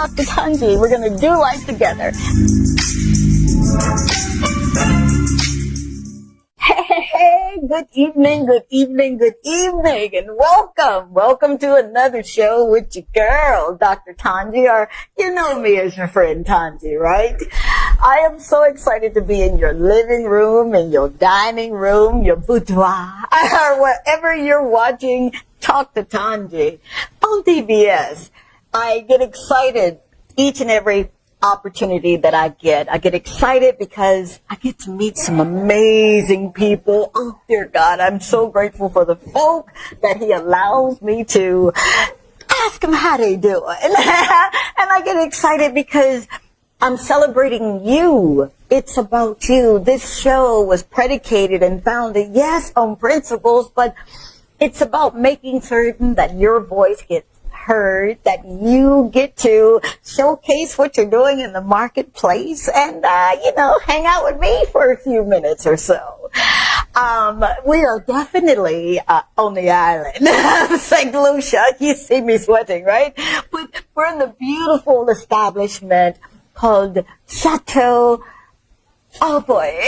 talk to Tongie. We're going to do life together. Hey, good evening, and welcome to another show with your girl, Dr. Tongie, or you know me as your friend Tongie, right? I am so excited to be in your living room, in your dining room, your boudoir, or wherever you're watching Talk to Tongie on DBS. I get excited each and every opportunity that I get. I get excited because I get to meet some amazing people. Oh, dear God, I'm so grateful for the folk that He allows me to ask them how they do it. And I get excited because I'm celebrating you. It's about you. This show was predicated and founded, yes, on principles, but it's about making certain that your voice gets heard, that you get to showcase what you're doing in the marketplace and, hang out with me for a few minutes or so. We are definitely on the island of St. Lucia. You see me sweating, right? But we're in the beautiful establishment called Chateau. Oh, boy.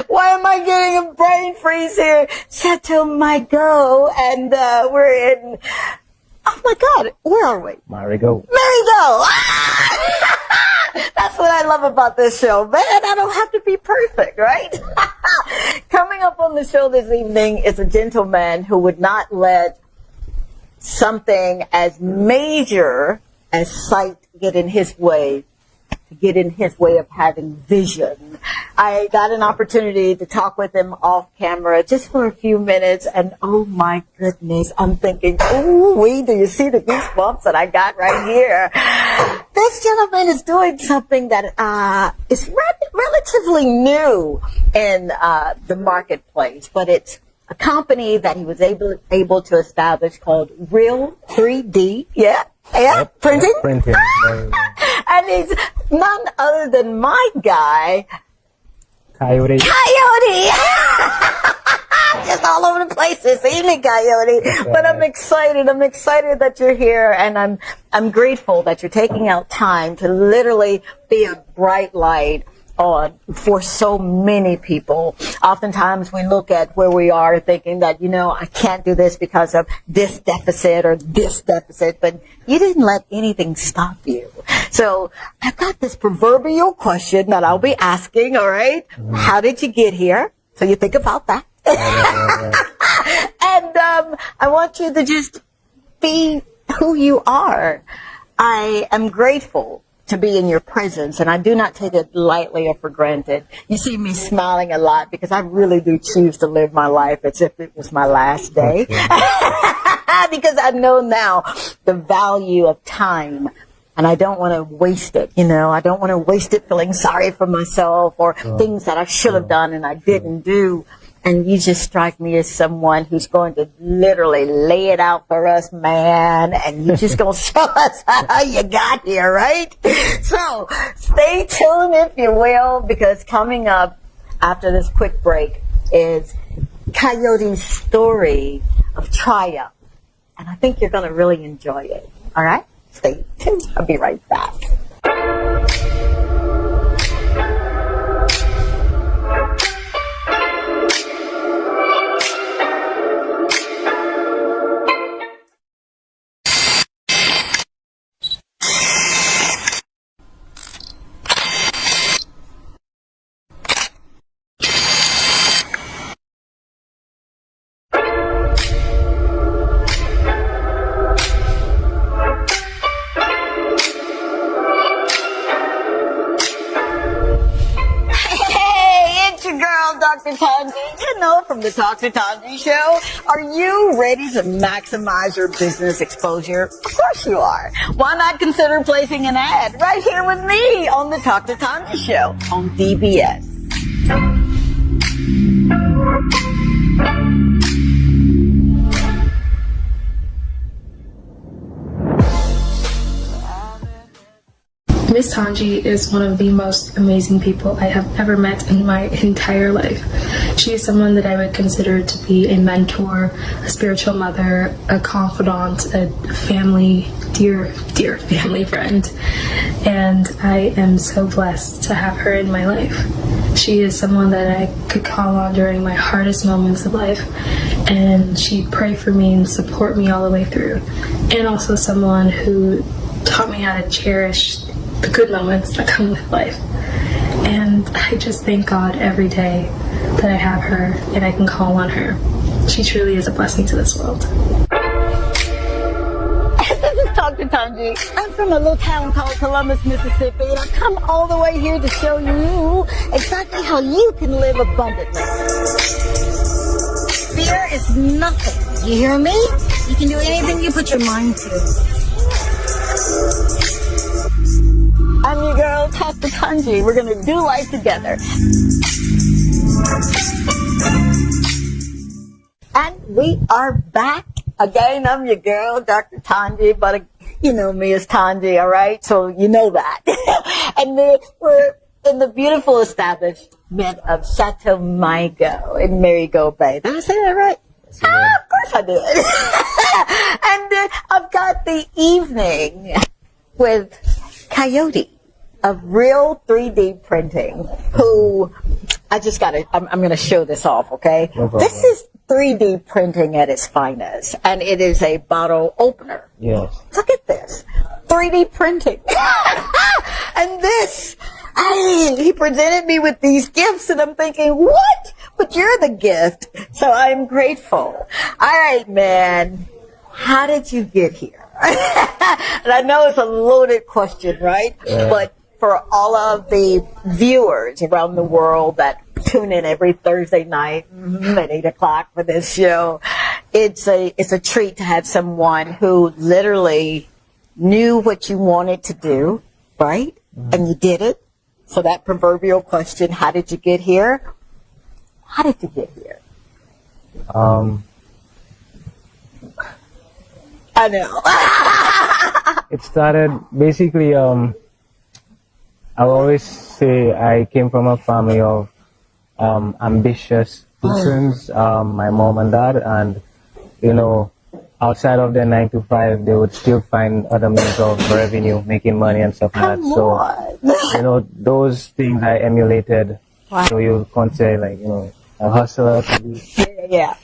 Why am I getting a brain freeze here? Chateau Margaux, and we're in, oh my God, where are we? Marigot. That's what I love about this show, man. I don't have to be perfect, right? Coming up on the show this evening is a gentleman who would not let something as major as sight get in his way of having vision. I got an opportunity to talk with him off camera just for a few minutes, and oh my goodness, I'm thinking, ooh, do you see the goosebumps that I got right here? This gentleman is doing something that is relatively new in the marketplace, but it's a company that he was able to establish called Real 3D. Yeah, printing. Printing. And he's none other than my guy, Kayode. Just all over the place this evening, Kayode. But I'm excited. I'm excited that you're here, and I'm grateful that you're taking out time to literally be a bright light on for so many people. Oftentimes we look at where we are thinking that, I can't do this because of this deficit or this deficit, but you didn't let anything stop you. So I've got this proverbial question that I'll be asking, all right? Mm-hmm. How did you get here? So you think about that. And I want you to just be who you are. I am grateful to be in your presence, and I do not take it lightly or for granted. You see me smiling a lot because I really do choose to live my life as if it was my last day. Because I know now the value of time, and I don't want to waste it. I don't want to waste it feeling sorry for myself or things that I should have done and I didn't do. And you just strike me as someone who's going to literally lay it out for us, man. And you're just going to show us how you got here, right? So stay tuned, if you will, because coming up after this quick break is Kayode's story of triumph. And I think you're going to really enjoy it. All right? Stay tuned. I'll be right back. Dr. Tongie, from the Talk to Tongie show. Are you ready to maximize your business exposure? Of course you are. Why not consider placing an ad right here with me on the Talk to Tongie show on DBS? Miss Tongie is one of the most amazing people I have ever met in my entire life. She is someone that I would consider to be a mentor, a spiritual mother, a confidant, a family, dear family friend. And I am so blessed to have her in my life. She is someone that I could call on during my hardest moments of life, and she'd pray for me and support me all the way through. And also someone who taught me how to cherish the good moments that come with life. And I just thank God every day that I have her and I can call on her. She truly is a blessing to this world. This is Dr. Tongie. I'm from a little town called Columbus, Mississippi, and I've come all the way here to show you exactly how you can live abundantly. Fear is nothing. You hear me? You can do anything you put your mind to. I'm your girl, Dr. Tongie. We're going to do life together. And we are back. Again, I'm your girl, Dr. Tongie, but you know me as Tongie, all right? So you know that. And we're in the beautiful establishment of Chateau Maigo in Marigot Bay. Did I say that right? Of course I did. And I've got the evening with Kayode of Real 3D Printing, who I'm going to show this off, okay? No problem. This is 3D printing at its finest, and it is a bottle opener. Yes. Look at this. 3D printing. And this, he presented me with these gifts, and I'm thinking, what? But you're the gift. So I'm grateful. All right, man. How did you get here? And I know it's a loaded question, right? Yeah. But for all of the viewers around the world that tune in every Thursday night at 8 o'clock for this show, it's a treat to have someone who literally knew what you wanted to do, right? And you did it. So that proverbial question, how did you get here? How did you get here? I know. It started basically, I always say I came from a family of ambitious persons, my mom and dad, and you know, outside of their 9 to 5, they would still find other means of revenue, making money and stuff like that. So, you know, those things I emulated. Wow. So you can't say like, you know, a hustler. Yeah.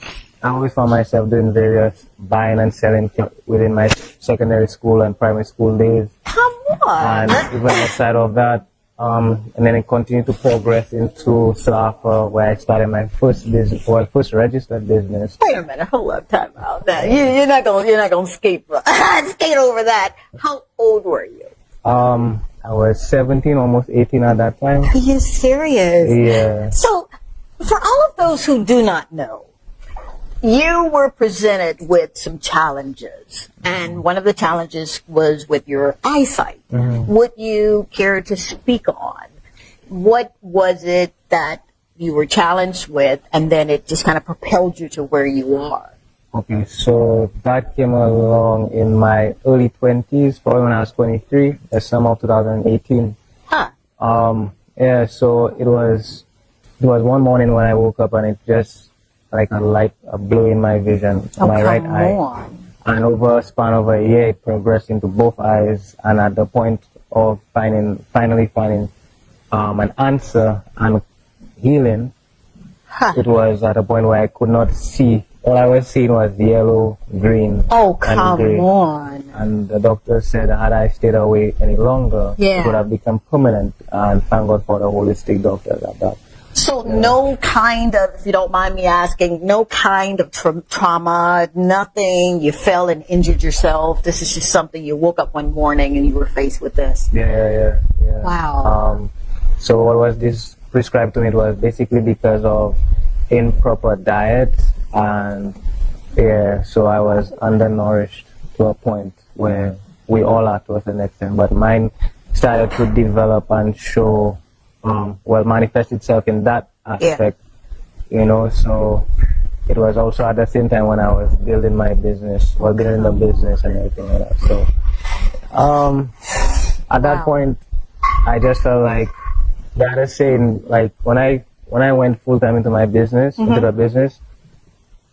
I always found myself doing various buying and selling within my secondary school and primary school days. Come on. And even outside of that, and then it continued to progress into Slafa, where I started my first business, first registered business. Wait a minute, hold up, time out. Now, you're not gonna skate over that. How old were you? I was 17, almost 18 at that time. Are you serious? Yeah. So, for all of those who do not know, you were presented with some challenges, and one of the challenges was with your eyesight. Mm-hmm. Would you care to speak on what was it that you were challenged with, and then it just kind of propelled you to where you are? Okay, so that came along in my early 20s, probably when I was 23, the summer of 2018. Huh. Yeah, so it was one morning when I woke up and it just like a light blew in my vision, my right eye. And over a span of a year, it progressed into both eyes. And at the point of finally finding an answer and healing, it was at a point where I could not see. All I was seeing was yellow, green, and gray. On. And the doctor said had I stayed away any longer, it would have become permanent. And thank God for the holistic doctors at that. So no kind of, if you don't mind me asking, no kind of trauma, nothing, you fell and injured yourself. This is just something you woke up one morning and you were faced with this. Yeah. Wow. So what was this prescribed to me? It was basically because of improper diet, and so I was undernourished to a point where we all are to a certain extent, but mine started to develop and show manifest itself in that aspect, you know. So it was also at the same time when I was building my business, building the business and everything like that. So at that point, I just felt like that is saying, like when I went full time into my business, into the business,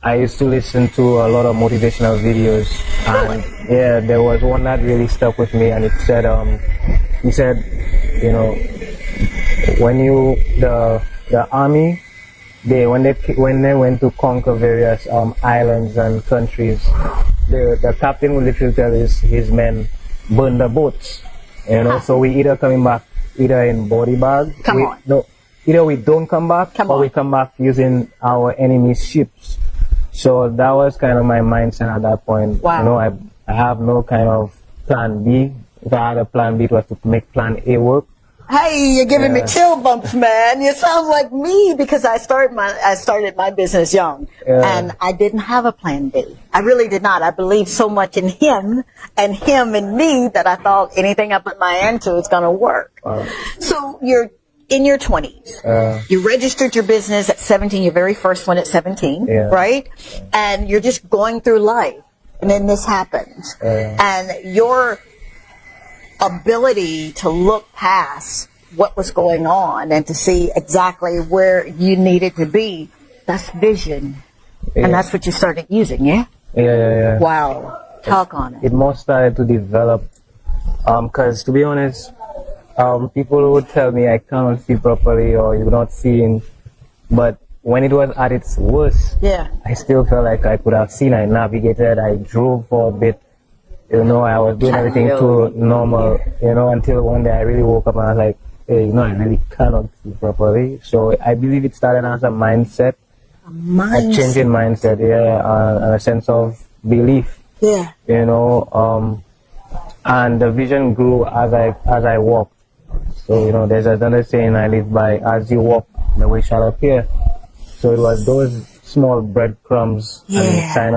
I used to listen to a lot of motivational videos, and yeah, there was one that really stuck with me, and it said, he said, you know, when you the army, when they went to conquer various islands and countries, the captain would literally tell his men, burn the boats, you know. So we either coming back either in body bag, either we don't come back, or we come back using our enemy's ships. So that was kind of my mindset at that point. Wow. You know, I have no kind of plan B. If I had a plan B, it was to make plan A work. Hey, you're giving me chill bumps, man. You sound like me, because I started my business young, and I didn't have a plan B. I really did not. I believed so much in him in me that I thought anything I put my hand to is going to work. So you're in your 20s. You registered your business at 17, your very first one at 17, right? And you're just going through life, and then this happens. And your ability to look past what was going on and to see exactly where you needed to be, that's vision. And that's what you started using, yeah? Yeah. Wow. Talk on it. It most started to develop, because to be honest, people would tell me I cannot see properly or you're not seeing, but when it was at its worst, I still felt like I could have seen. I navigated, I drove for a bit, you know, I was doing everything too normal, you know, until one day I really woke up and I was like, hey, you know, I really cannot see properly. So I believe it started as a mindset, a changing mindset, and a sense of belief, you know, and the vision grew as I walked. So, you know, there's another saying I live by, as you walk, the way shall appear. So it was those small breadcrumbs and kind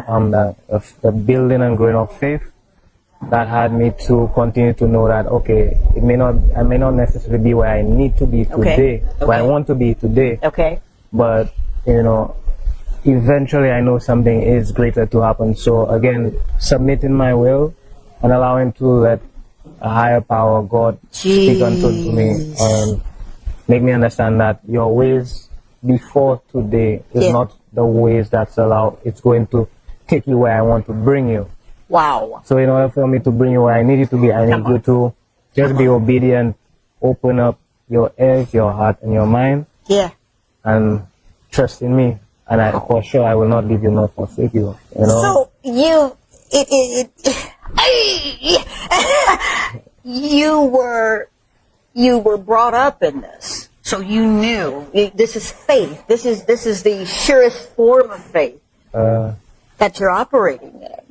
of the building and growing of faith that had me to continue to know that, okay, I may not necessarily be where I need to be today, where I want to be today. But, you know, eventually I know something is greater to happen. So again, submitting my will and allowing to let a higher power, God, speak unto me and make me understand that your ways before today is not the ways that's allowed. It's going to take you where I want to bring you. Wow. So in order for me to bring you where I need you to be, I need you to just be obedient, open up your ears, your heart, and your mind. And trust in me. And for sure, I will not leave you nor forsake you. You know? So you were brought up in this. So you knew this is faith. This is the surest form of faith that you're operating in.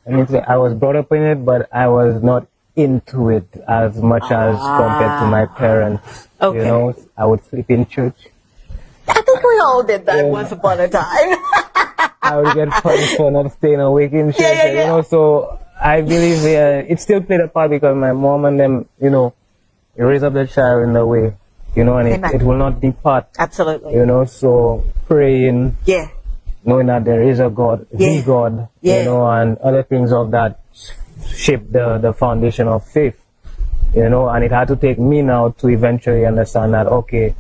I mean, I was brought up in it, but I was not into it as much as compared to my parents. You know, I would sleep in church. I think we all did that once upon a time. I would get punished for not staying awake in church, you know, so I believe it still played a part because my mom and them, you know, raise up the child in the way, you know, and it will not depart. Absolutely. You know, so praying, knowing that there is a God, the God, you know, and other things of that shape the foundation of faith, you know, and it had to take me now to eventually understand that, okay,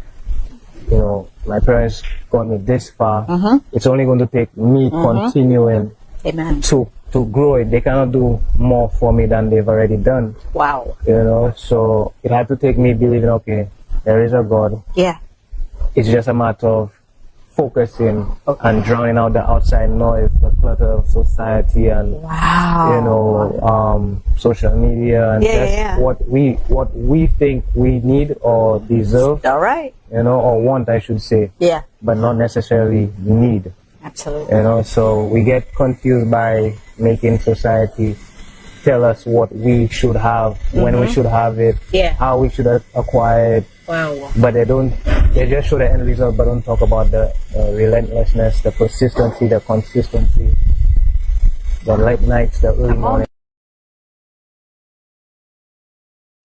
you know, my parents got me this far. It's only going to take me continuing to grow it. They cannot do more for me than they've already done. Wow. You know, so it had to take me believing, okay, there is a God. It's just a matter of focusing and drowning out the outside noise, the clutter of society and you know, social media and just what we think we need or deserve. You know, or want, I should say. But not necessarily need. Absolutely. You know, so we get confused by making society tell us what we should have, when we should have it, how we should acquire it. But they just show the end result, but don't talk about the relentlessness, the persistency, the consistency, the late nights, the early mornings.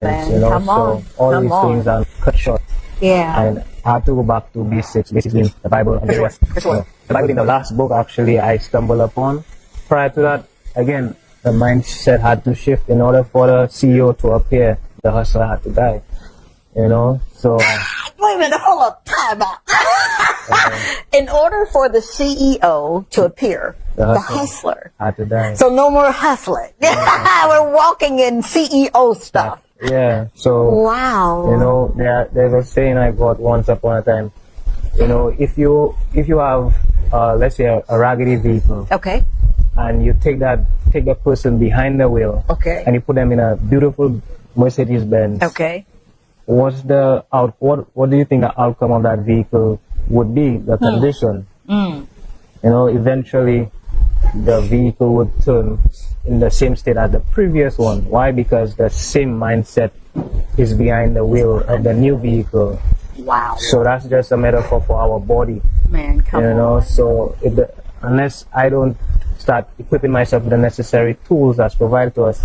You know, so all these things are cut short. And I had to go back to basics, basically the Bible and the rest. The Bible in the last book actually I stumbled upon. Prior to that, again, the mindset had to shift in order for the CEO to appear. The hustler had to die. So wait a minute, hold up, time out. In order for the CEO to appear, the hustler had to die. So no more hustling. We're walking in CEO stuff. Yeah. So wow. There's a saying I got once upon a time. If you have let's say a raggedy vehicle. Okay. And you take the person behind the wheel. Okay. And you put them in a beautiful Mercedes Benz. Okay. What do you think the outcome of that vehicle would be? The condition. Eventually the vehicle would turn in the same state as the previous one. Why? Because the same mindset is behind the wheel of the new vehicle. Wow. So that's just a metaphor for our body. Man, come on. So unless I don't start equipping myself with the necessary tools that's provided to us,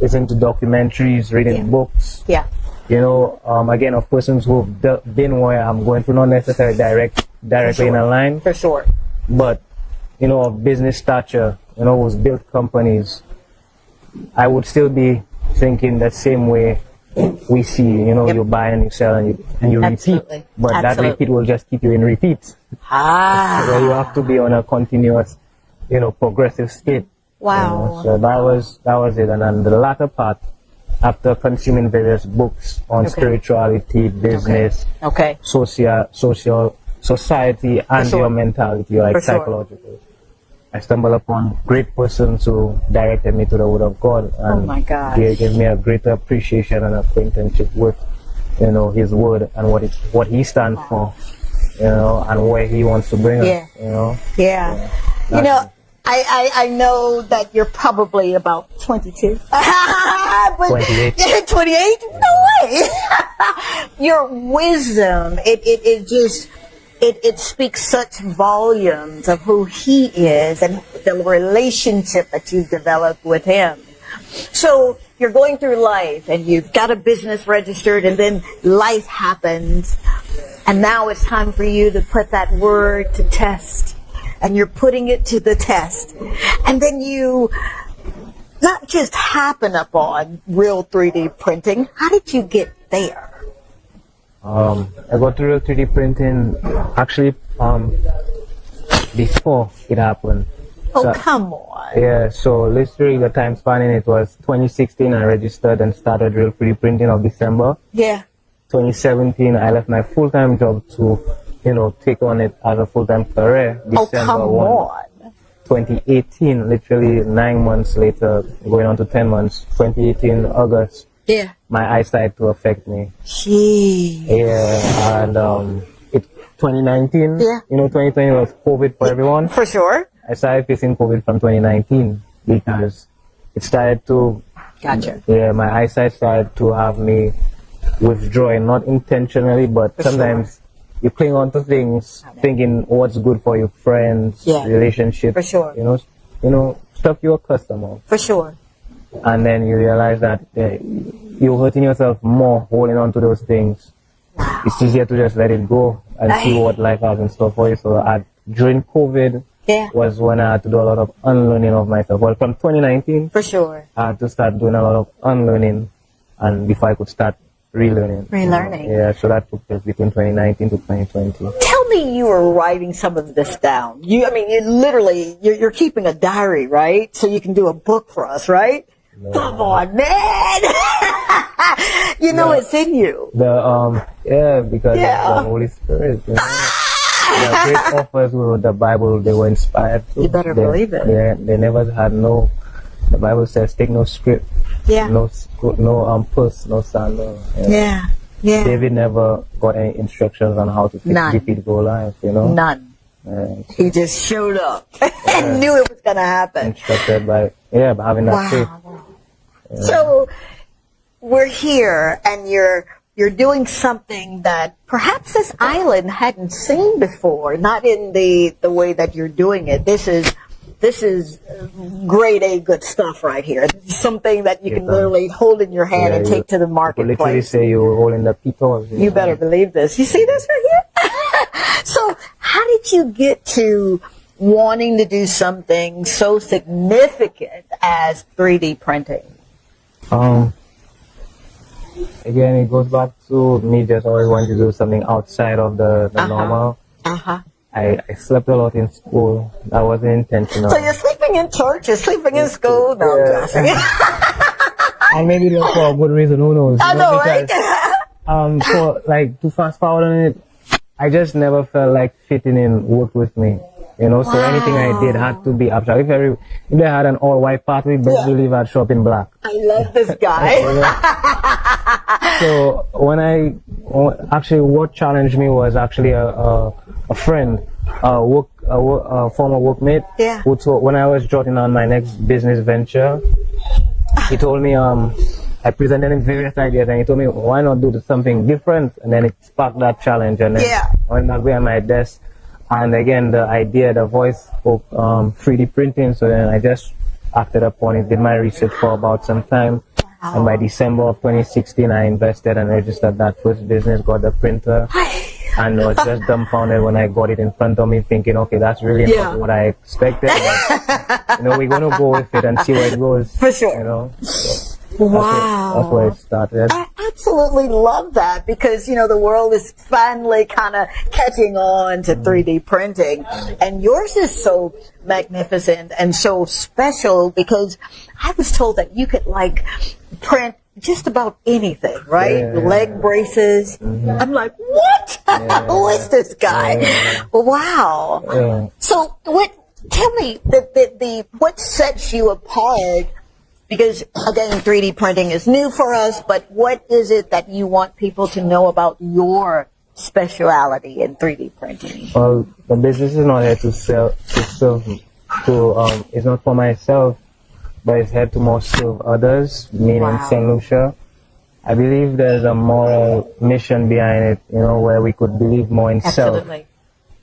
listening to documentaries, reading books. Yeah. Again, of persons who've been where I'm going through, not necessarily directly in a line. For sure. But, of business stature, who's built companies, I would still be thinking the same way we see, you buy and you sell and you repeat. But that repeat will just keep you in repeat. So you have to be on a continuous, progressive state. Wow. So that was it. And then the latter part, after consuming various books on spirituality, business, social, society, and your mentality, like psychological, I stumbled upon great persons who directed me to the Word of God, and they gave me a greater appreciation and acquaintanceship with, His Word and what He stands for, and where He wants to bring us. I know that you're probably about 22. 28. 28? No way. Your wisdom, it speaks such volumes of who He is and the relationship that you've developed with Him. So you're going through life and you've got a business registered, and then life happens, and now it's time for you to put that word to test, and you're putting it to the test, and then you not just happen upon real 3D printing. How did you get there? I got to real 3D printing actually before it happened. Come on. Yeah, so literally the time spanning, it was 2016 I registered and started real 3D printing of December. Yeah. 2017 I left my full-time job to, take on it as a full-time career. December 1. 2018, literally 9 months later, going on to 10 months, 2018 August. Yeah. My eyesight to affect me. Gee. Yeah, and 2019. Yeah. 2020 was COVID for everyone. For sure. I started facing COVID from 2019 because it started to. Gotcha. Yeah, my eyesight started to have me withdrawing, not intentionally, but sometimes you cling on to things, thinking what's good for your friends, relationships. For sure. Stuff you're accustomed to. For sure. And then you realize that you're hurting yourself more holding on to those things. Wow. It's easier to just let it go and see what life has in store for you. So during COVID was when I had to do a lot of unlearning of myself. Well, from 2019, for sure, I had to start doing a lot of unlearning, and before I could start relearning. Yeah, so that took place between 2019 to 2020. Tell me, you were writing some of this down. You're keeping a diary, right? So you can do a book for us, right? No. Come on, man. It's in you. Because of the Holy Spirit. The great authors who wrote the Bible, they were inspired too. You better believe it. They never had the Bible says, take no script. Yeah. No purse, no sandal. Yeah. David never got any instructions on how to defeat Goliath, None. He just showed up and knew it was going to happen. Instructed by having that faith. Yeah. So we're here, and you're doing something that perhaps this island hadn't seen before. Not in the way that you're doing it. This is grade A good stuff right here. This is something that you can literally hold in your hand and take to the marketplace. Literally say you're holding the pitos. You better believe this. You see this right here? So how did you get to wanting to do something so significant as 3D printing? again, it goes back to me just always wanting to do something outside of the normal. I slept a lot in school. That wasn't intentional. So you're sleeping in church, you're sleeping in school. No, I'm joking. And maybe that's for a good reason, who knows? I know, right? So like to fast forward on it, I just never felt like fitting in worked with me. You know, so anything I did had to be abstract. If they had an all-white party, best believe I'd show up in black. I love this guy. So actually what challenged me was actually a friend, a former workmate, who told, when I was jotting on my next business venture, he told me, I presented him various ideas, and he told me, why not do something different? And then it sparked that challenge, and then I went back behind my desk, and again, the voice spoke 3D printing, so then I just acted upon it, did my research for about some time, and by December of 2016, I invested and registered that first business, got the printer, and I was just dumbfounded when I got it in front of me, thinking, okay, that's really not what I expected. But, you know, we're going to go with it and see where it goes. For sure. You know? So wow. That's where it started. I absolutely love that because, you know, the world is finally kind of catching on to 3D printing. And yours is so magnificent and so special because I was told that you could, like, print just about anything, right? Leg braces. I'm like, what? Who is this guy? Wow. So tell me what sets you apart? Because again, 3D printing is new for us, but what is it that you want people to know about your speciality in 3D printing? Well, the business is not here to serve, it's not for myself, but it's here to more serve others, meaning St. Lucia. I believe there's a moral mission behind it, you know, where we could believe more in self.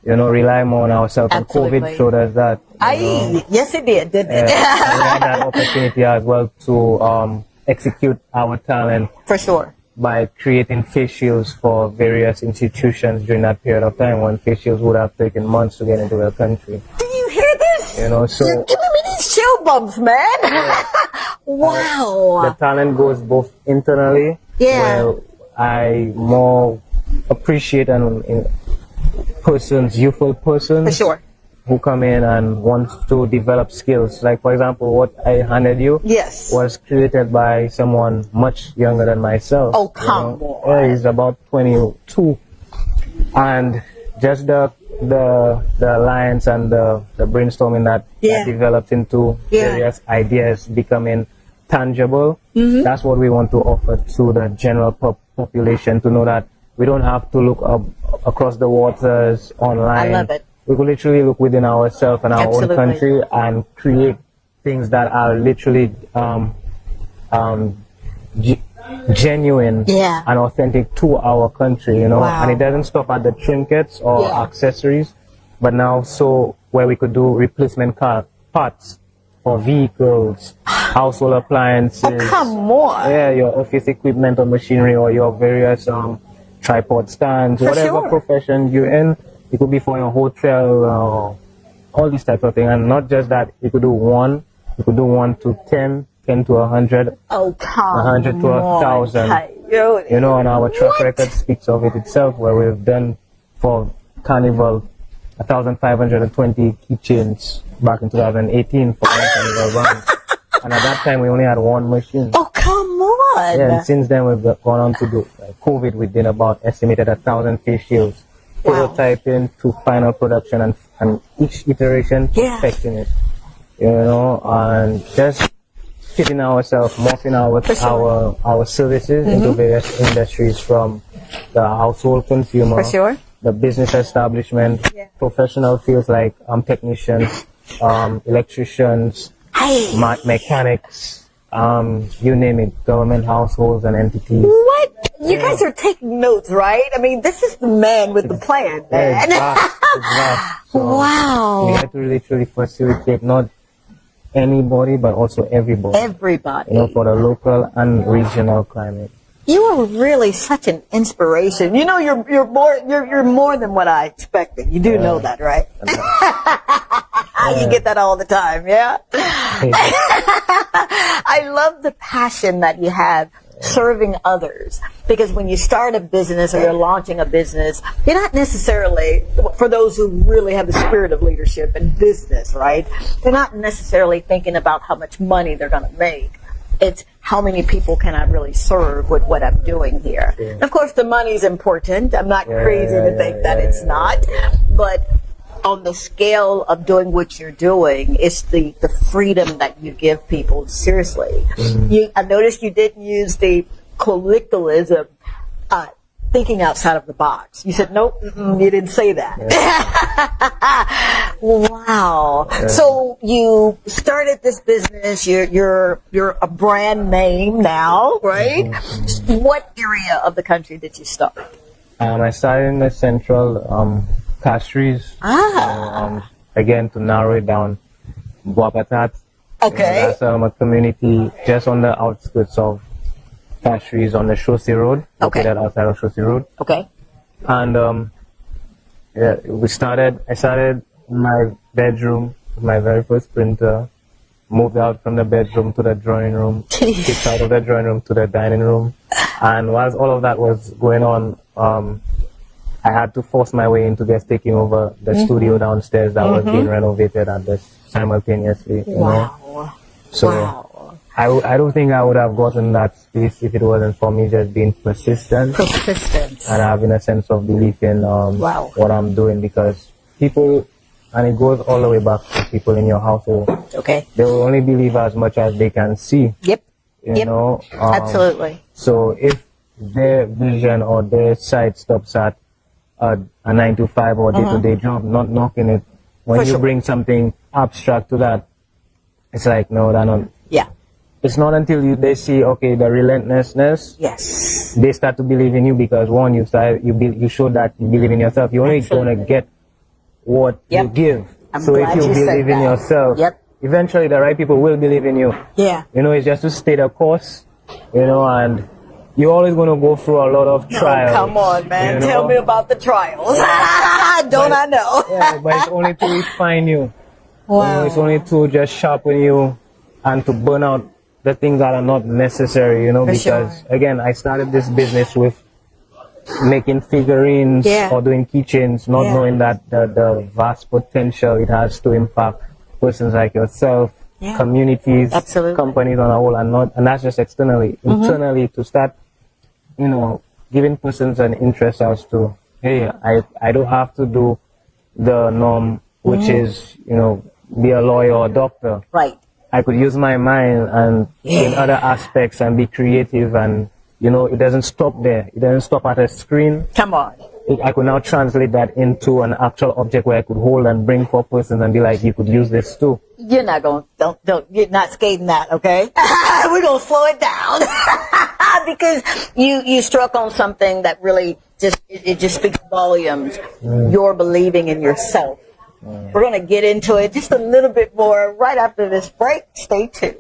You know, rely more on ourselves. And COVID showed us that. Yes, it did, didn't it? We had that opportunity as well to execute our talent. For sure. By creating face shields for various institutions during that period of time when face shields would have taken months to get into the country. Do you hear this? You know, so you're giving me these chill bumps, man. Wow. The talent goes both internally, where I more appreciate youthful persons, for sure, who come in and want to develop skills. Like, for example, what I handed you was created by someone much younger than myself. Oh, come on. He's about 22. And just the alliance and the brainstorming that developed into various ideas becoming tangible, that's what we want to offer to the general population, to know that we don't have to look up across the waters online. I love it. We could literally look within ourselves and our own country and create things that are literally genuine and authentic to our country, you know. And it doesn't stop at the trinkets or accessories, but now where we could do replacement parts for vehicles, household appliances. Oh, come on. Yeah, your office equipment or machinery or your various tripod stands, whatever profession you're in. It could be for your hotel, all these types of things. And not just that, you could do 1, you could do 1 to 10, 10 to 100, oh, come 100 to 1,000. You know, and our track record speaks of it itself, where we've done for Carnival 1,520 keychains back in 2018 for one Carnival run. And at that time, we only had 1 machine. Oh, come on! Yeah, and since then, we've gone on to do COVID. We did about estimated 1,000 face shields. Prototyping to final production and each iteration perfecting it, you know, and just fitting ourselves, morphing our services into various industries, from the household consumer, the business establishment, professional fields like technicians, electricians, mechanics, you name it, government, households, and entities. What? You guys are taking notes, right? I mean, this is the man with the plan, man. So wow. We have to literally facilitate not anybody, but also everybody. Everybody. You know, for the local and regional climate. You are really such an inspiration. You know, you're more than what I expected. You do know that, right? You get that all the time, yeah? I love the passion that you have serving others. Because when you start a business or you're launching a business, you're not necessarily, for those who really have the spirit of leadership and business, right? They're not necessarily thinking about how much money they're going to make. It's how many people can I really serve with what I'm doing here. Yeah. Of course, the money's important. I'm not crazy to think that it's not. But on the scale of doing what you're doing, it's the freedom that you give people. Seriously. I noticed you didn't use the colloquialism, thinking outside of the box. You said, nope, you didn't say that. Yeah. Wow. Yeah. So you started this business. You're a brand name now, right? What area of the country did you start? I started in the central Castries. Again, to narrow it down, Boapatat. Okay. That's a community just on the outskirts of Castries on the Chaussee Road. Okay. Located outside of Chaussee Road. Okay. And I started in my bedroom with my very first printer. Moved out from the bedroom to the drawing room. Kicked out of the drawing room to the dining room. And whilst all of that was going on, I had to force my way into just taking over the studio downstairs that was being renovated at this simultaneously. You know? So I don't think I would have gotten that space if it wasn't for me just being persistent. And having a sense of belief in what I'm doing, because people, and it goes all the way back to people in your household. Okay. They will only believe as much as they can see. Yep. You know? Absolutely. So if their vision or their sight stops at a 9-to-5 or day-to-day job, not knocking it. When you bring something abstract to that, it's like, no, that not. Yeah. It's not until they see, okay, the relentlessness. Yes. They start to believe in you, because one, you show that you believe in yourself. You're only going to get what you give. So if you believe in yourself, eventually the right people will believe in you. Yeah. You know, it's just to stay the course, you know, and you're always going to go through a lot of trials. Come on, man. You know? Tell me about the trials. Don't I know? Yeah, but it's only to refine you. Wow. You know, it's only to just sharpen you and to burn out the things that are not necessary, you know, because, again, I started this business with making figurines or doing keychains, not knowing that the vast potential it has to impact persons like yourself, communities, companies on a whole, and that's just externally. Internally, to start, you know, giving persons an interest as to, hey, I don't have to do the norm, which is, you know, be a lawyer or a doctor. Right. I could use my mind and in other aspects and be creative, and, you know, it doesn't stop there. It doesn't stop at a screen. Come on. I could now translate that into an actual object where I could hold and bring for persons and be like, you could use this too. You're not going, you're not skating that, okay? We're going to slow it down. Because you struck on something that really it just speaks volumes. You're believing in yourself. We're going to get into it just a little bit more right after this break. Stay tuned.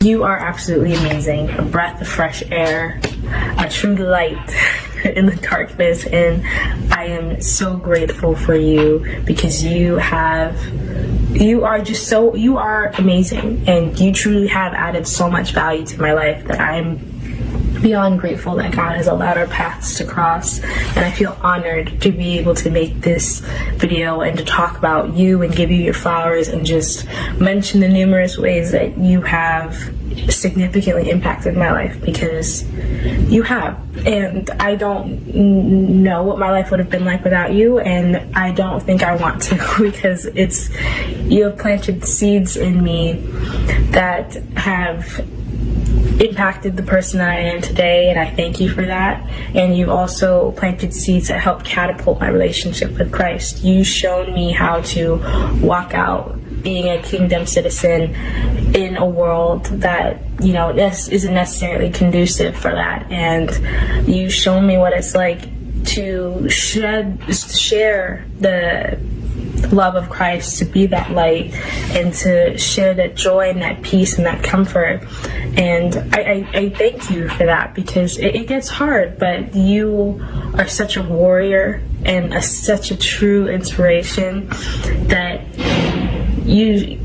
You are absolutely amazing, a breath of fresh air, a true light in the darkness, and I am so grateful for you, because you are amazing, and you truly have added so much value to my life that I'm beyond grateful that God has allowed our paths to cross, and I feel honored to be able to make this video and to talk about you and give you your flowers and just mention the numerous ways that you have significantly impacted my life, because you have, and I don't know what my life would have been like without you, and I don't think I want to, because you have planted seeds in me that have impacted the person that I am today, and I thank you for that. And you've also planted seeds that help catapult my relationship with Christ. You've shown me how to walk out being a kingdom citizen in a world that, you know, isn't necessarily conducive for that. And you've shown me what it's like to share the love of Christ, to be that light, and to share that joy and that peace and that comfort. And I thank you for that, because it gets hard, but you are such a warrior and such a true inspiration that you've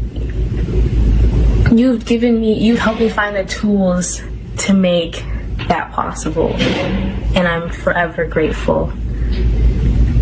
helped me find the tools to make that possible. And I'm forever grateful.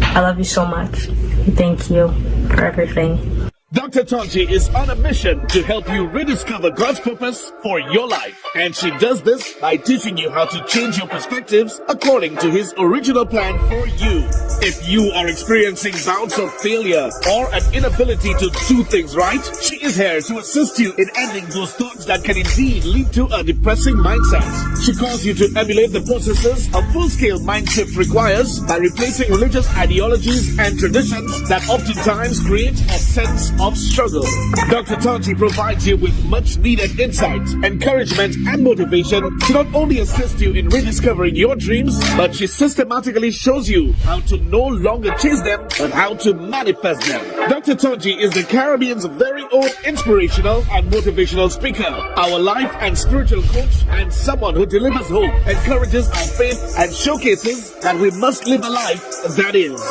I love you so much. Thank you for everything. Dr. Tongie is on a mission to help you rediscover God's purpose for your life. And she does this by teaching you how to change your perspectives according to His original plan for you. If you are experiencing bouts of failure or an inability to do things right, she is here to assist you in ending those thoughts that can indeed lead to a depressing mindset. She calls you to emulate the processes a full-scale mind shift requires by replacing religious ideologies and traditions that oftentimes create a sense of struggle. Dr. Tongie provides you with much needed insight, encouragement, and motivation to not only assist you in rediscovering your dreams, but she systematically shows you how to no longer chase them, but how to manifest them. Dr. Tongie is the Caribbean's very own inspirational and motivational speaker, our life and spiritual coach, and someone who delivers hope, encourages our faith, and showcases that we must live a life that is.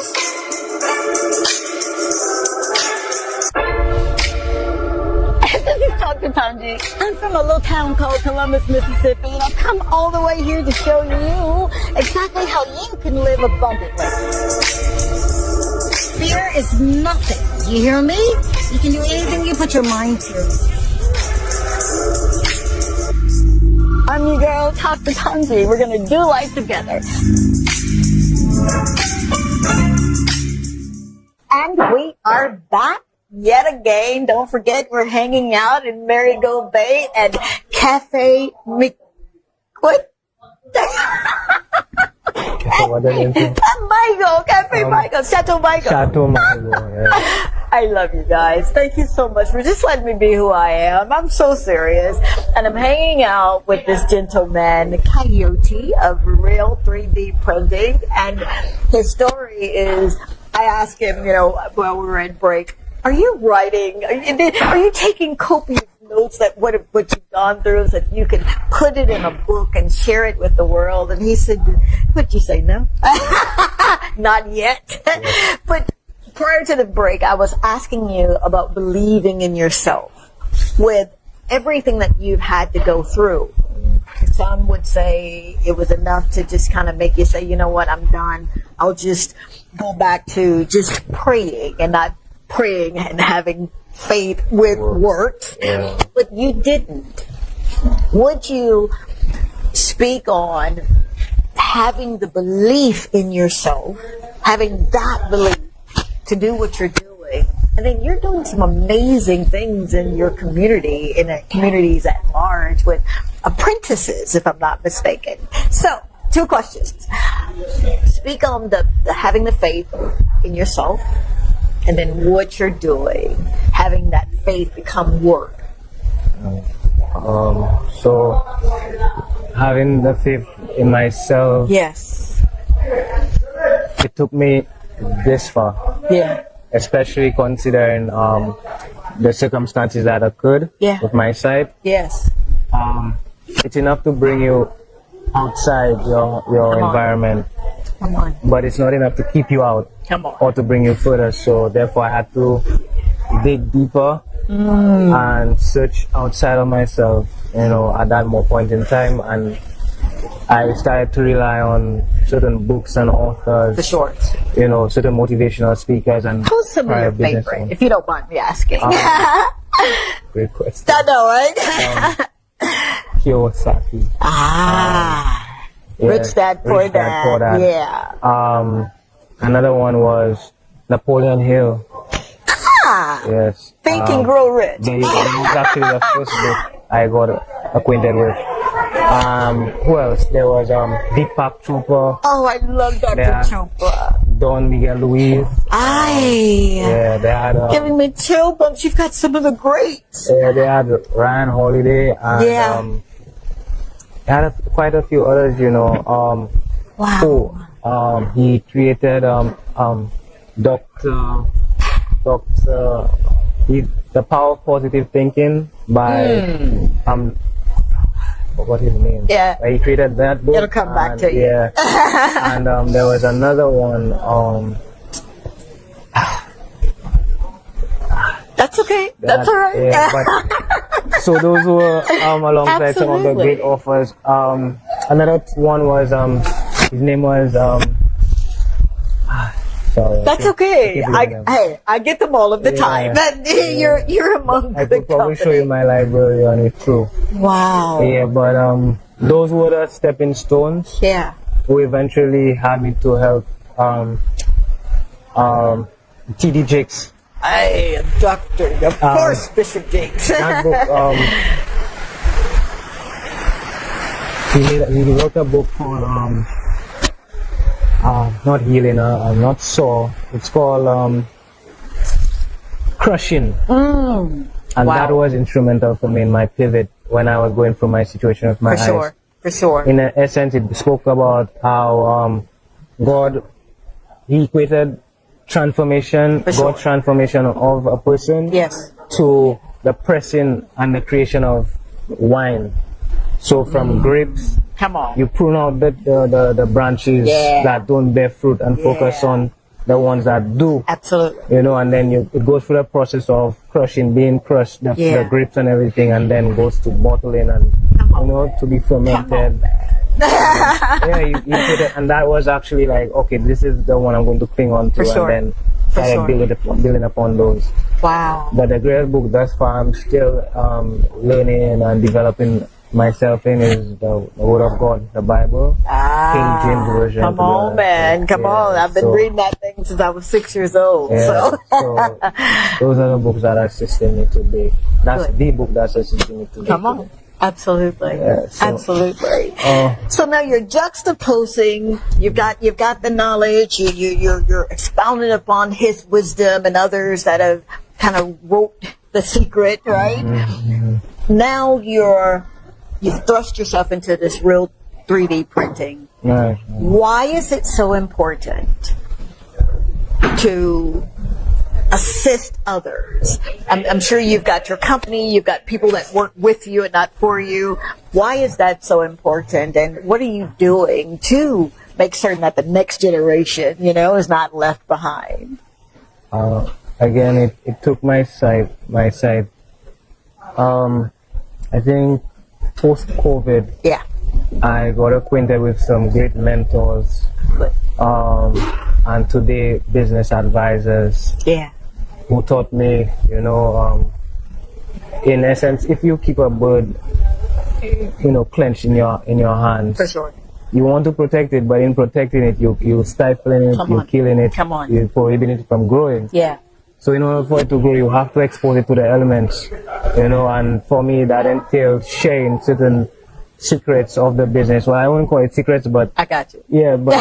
Dr. Tongie. I'm from a little town called Columbus, Mississippi, and I've come all the way here to show you exactly how you can live abundantly. Fear is nothing. You hear me? You can do anything you put your mind to. I'm your girl, Dr. Tongie. We're going to do life together. And we are back. Yet again, don't forget we're hanging out in Marigold Bay at Cafe what? Cafe Michael, Chateau Michael. Chateau Michael, yeah. I love you guys. Thank you so much for just letting me be who I am. I'm so serious. And I'm hanging out with this gentleman, Kayode of Real 3D Printing. And his story is, I asked him, while we were in break, are you writing? Are you taking copious notes that what you've gone through so that you can put it in a book and share it with the world? And he said, what'd you say, no? Not yet. But prior to the break, I was asking you about believing in yourself with everything that you've had to go through. Some would say it was enough to just kind of make you say, you know what, I'm done. I'll just go back to just praying and not praying and having faith with works, but you didn't. Would you speak on having the belief in yourself, having that belief to do what you're doing, and then you're doing some amazing things in your community, in communities at large with apprentices, if I'm not mistaken. So, 2 questions. Speak on the having the faith in yourself, and then what you're doing, having that faith become work. So having the faith in myself. Yes. It took me this far. Yeah. Especially considering the circumstances that occurred with my side. Yes. It's enough to bring you outside your environment. Come on. But it's not enough to keep you out. Come on. Or to bring you further. So therefore I had to dig deeper and search outside of myself, at that point in time. And I started to rely on certain books and authors. The shorts. Certain motivational speakers and who's some of your favorite, if you don't mind me asking? Great question. I know, right? Kiyosaki. Rich Dad, Poor Dad. Yeah. Another one was Napoleon Hill. Yes. Think and Grow Rich. That was actually the first book I got acquainted with. Who else? There was Deepak Chopra. Oh, I love Dr. Chopra. Don Miguel Luis. Yeah, they had giving me chill bumps. You've got some of the greats. Yeah, they had Ryan Holiday and they had quite a few others, Wow. He created Dr. The Power of Positive Thinking by forgot his name. Yeah. He created that book. It'll come back to you. Yeah. And there was another one. That's okay. That's all right. Yeah, but, so those were alongside some of the great authors. Another one was his name was sorry. That's okay. I get them all of the time. You're among I good could probably company. show you my library on it too. Wow. Yeah, but those were the stepping stones Yeah. who eventually had me to help T.D. Jakes. Hey, Doctor, of course, Bishop Jakes. That book, he wrote a book called not healing, not sore. It's called crushing. And that was instrumental for me in my pivot when I was going through my situation with my eyes. For sure. In essence, it spoke about how God, he equated transformation, God's transformation of a person to the pressing and the creation of wine. So from grapes, you prune out the branches that don't bear fruit and focus on the ones that do. Absolutely. You know, and then it goes through the process of crushing, being crushed, the grapes and everything, and then goes to bottling and, you know, to be fermented. You put it, and that was actually like, okay, this is the one I'm going to cling on to, and then start building upon those. Wow. But the greatest book thus far, I'm still learning and developing myself in, is the Word of God, the Bible, King James Version. Come on, man. Come on. I've been reading that thing since I was 6 years old. So those are the books that are assisting me today. That's the book that's assisting me today. Come on. Absolutely. Yeah, Absolutely. So now you're juxtaposing, you've got the knowledge, you're expounding upon his wisdom and others that have kind of wrote the secret, right? Now you've thrust yourself into this real 3D printing. Right. Why is it so important to assist others? I'm sure you've got your company, you've got people that work with you and not for you. Why is that so important? And what are you doing to make certain that the next generation, you know, is not left behind? Again, it took my sight. I think post-COVID, I got acquainted with some great mentors, and today business advisors, who taught me, you know, in essence, if you keep a bird, you know, clenched in your hands, For sure. you want to protect it, but in protecting it, you're stifling it, you're killing it, you're prohibiting it from growing. Yeah. So in order for it to grow, you have to expose it to the elements, you know, and for me that entails sharing certain secrets of the business. Well, I wouldn't call it secrets, but I got you. Yeah, but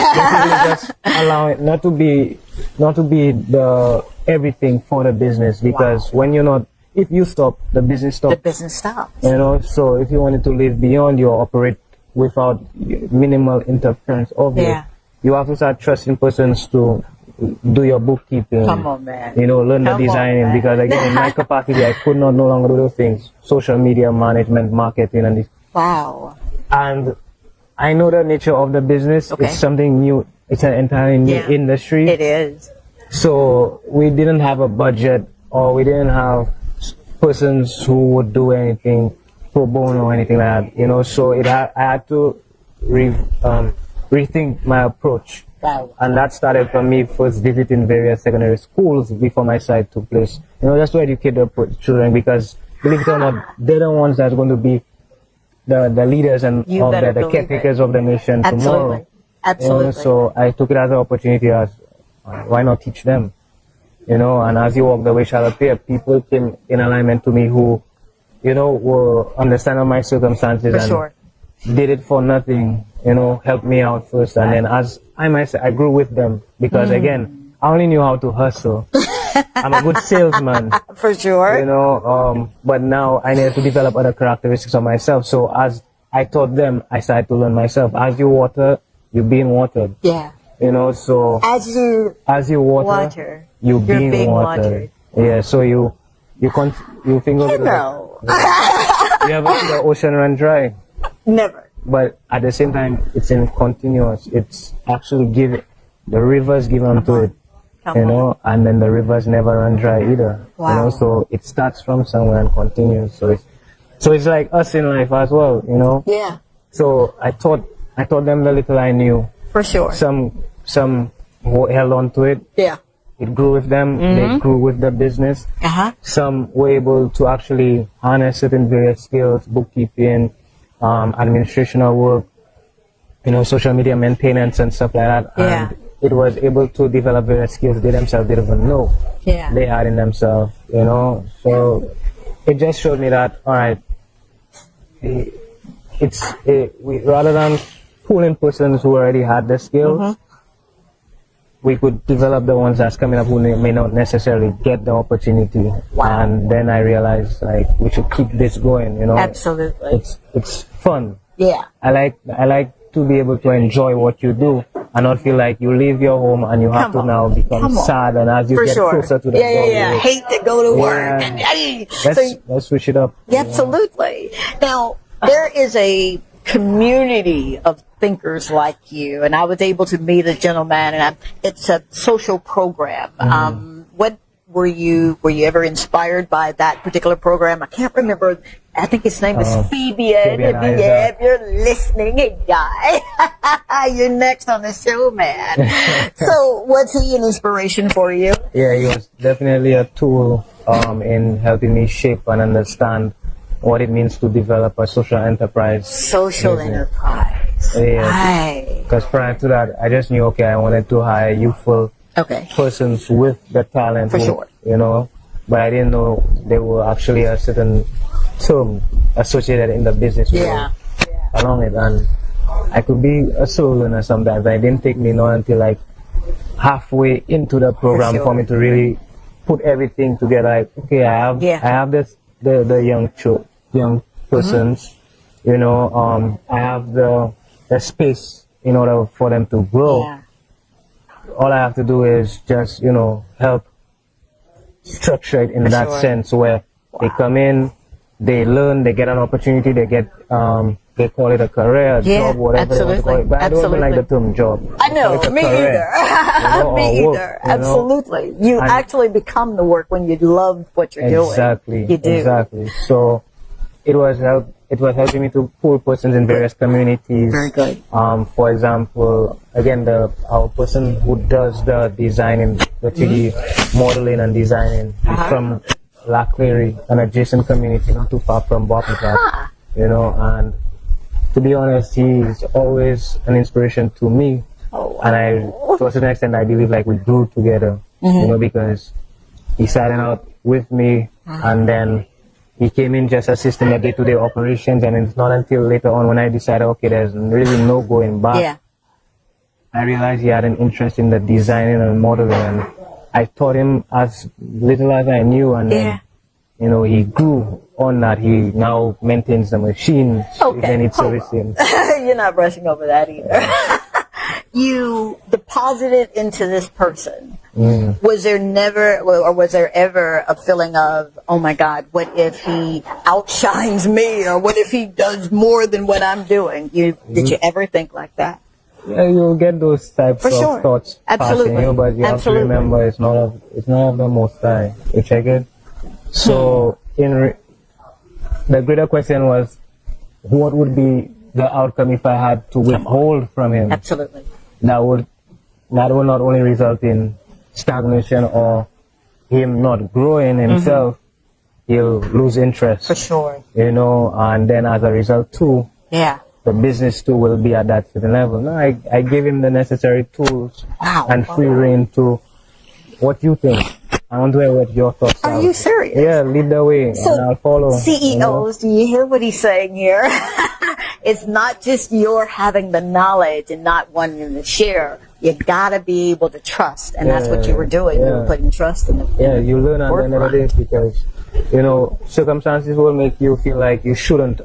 just allow it not to be the everything for the business, because when you're not, if you stop, the business stops. The business stops. You know, so if you wanted to live beyond your operate without minimal interference of it, you have to start trusting persons to do your bookkeeping. Come on, man. You know, learn the designing, because again, in my capacity, I could not no longer do those things. Social media management, marketing, and this. Wow. And I know the nature of the business. It's something new. It's an entirely new industry. It is. So we didn't have a budget, or we didn't have persons who would do anything pro bono or anything like that. You know, so I had to rethink my approach. Wow. And that started from me first visiting various secondary schools before my site took place. You know, just to educate the children, because believe it or not, they're the ones that's going to be the leaders and the caretakers of the nation tomorrow. Absolutely. You know, so I took it as an opportunity as why not teach them? You know, and as you walk the way shall appear, people came in alignment to me who, you know, were understanding my circumstances and did it for nothing, you know, helped me out first. And then as I myself, I grew with them, because again, I only knew how to hustle. I'm a good salesman. For sure. You know, but now I needed to develop other characteristics of myself. So as I taught them, I started to learn myself. As you water, you're being watered. Yeah. You know, so as you water, you're being watered. Yeah, so you think of it like, you ever see the ocean run dry? Never. But at the same time, it's in continuous. It's actually the rivers give onto it, you know, and then the rivers never run dry either. Wow. You know, so it starts from somewhere and continues. So it's like us in life as well, you know. Yeah. So I taught them the little I knew. For sure. Some held on to it. Yeah. It grew with them. They grew with the business. Some were able to actually harness certain various skills, bookkeeping, administrational work, you know, social media maintenance and stuff like that. Yeah. And it was able to develop various skills they themselves didn't even know they had in themselves, you know. So it just showed me that, all right, rather than pulling persons who already had the skills, we could develop the ones that's coming up who may not necessarily get the opportunity. Wow. And then I realized, like, we should keep this going, you know. Absolutely. It's fun. Yeah. I like to be able to enjoy what you do and not feel like you leave your home and you have to now become sad, and as you get closer to the goal, hate to go to work. And, let's switch it up. Absolutely. Now, there is a community of thinkers like you, and I was able to meet a gentleman, and it's a social program. What were you ever inspired by that particular program? I can't remember. I think his name is Fabian. If you're listening, hey guy, you're next on the show, man. So was he an inspiration for you? Yeah, he was definitely a tool in helping me shape and understand what it means to develop a social enterprise. Social enterprise. Yeah. Because prior to that, I just knew, okay, I wanted to hire youthful persons with the talent. For sure. You know, but I didn't know there were actually a certain term associated in the business world along it. And I could be a slow learner sometimes. It didn't take me not until like halfway into the program for me to really put everything together. Like, okay, I have this, the young persons, you know, I have the space in order for them to grow. All I have to do is just, you know, help structure it in that sense where they come in, they learn, they get an opportunity, they get, they call it a career, a job, whatever they want to call it. But I don't even like the term job. I know, me either. You know, me either. Absolutely. You actually become the work when you love what you're doing. Exactly. You do. Exactly. So it was helping me to pull persons in various communities. Very good. For example, again, our person who does the designing, the 3D modeling and designing is from La Clery, an adjacent community not too far from Bottom. You know, and to be honest, he's always an inspiration to me. And to a certain extent, I believe like we grew together, you know, because he started out with me and then he came in just assisting the day-to-day operations, and it's not until later on when I decided, okay, there's really no going back. I realized he had an interest in the designing and modeling, and I taught him as little as I knew, and then, you know, he grew on that. He now maintains the machines. Then it's servicing. You're not brushing over that either. You deposited into this person. Was there never, or was there ever a feeling of, oh my God, what if he outshines me, or what if he does more than what I'm doing? Did you ever think like that? Yeah, you'll get those types of thoughts passing you, but you have to remember it's not of the Most High. You check it. So the greater question was, what would be the outcome if I had to withhold from him? Absolutely. That will not only result in stagnation or him not growing himself, he'll lose interest. For sure. You know, and then as a result too, the business too will be at that certain level. No, I gave him the necessary tools and free rein to what you think. I want to hear what your thoughts are. Are you serious? Yeah, lead the way, so and I'll follow. CEOs, do you hear what he's saying here? It's not just your having the knowledge and not wanting to share. You gotta be able to trust, and that's what you were doing. You were putting trust in it. Yeah, you learn at the end of the day because, you know, circumstances will make you feel like you shouldn't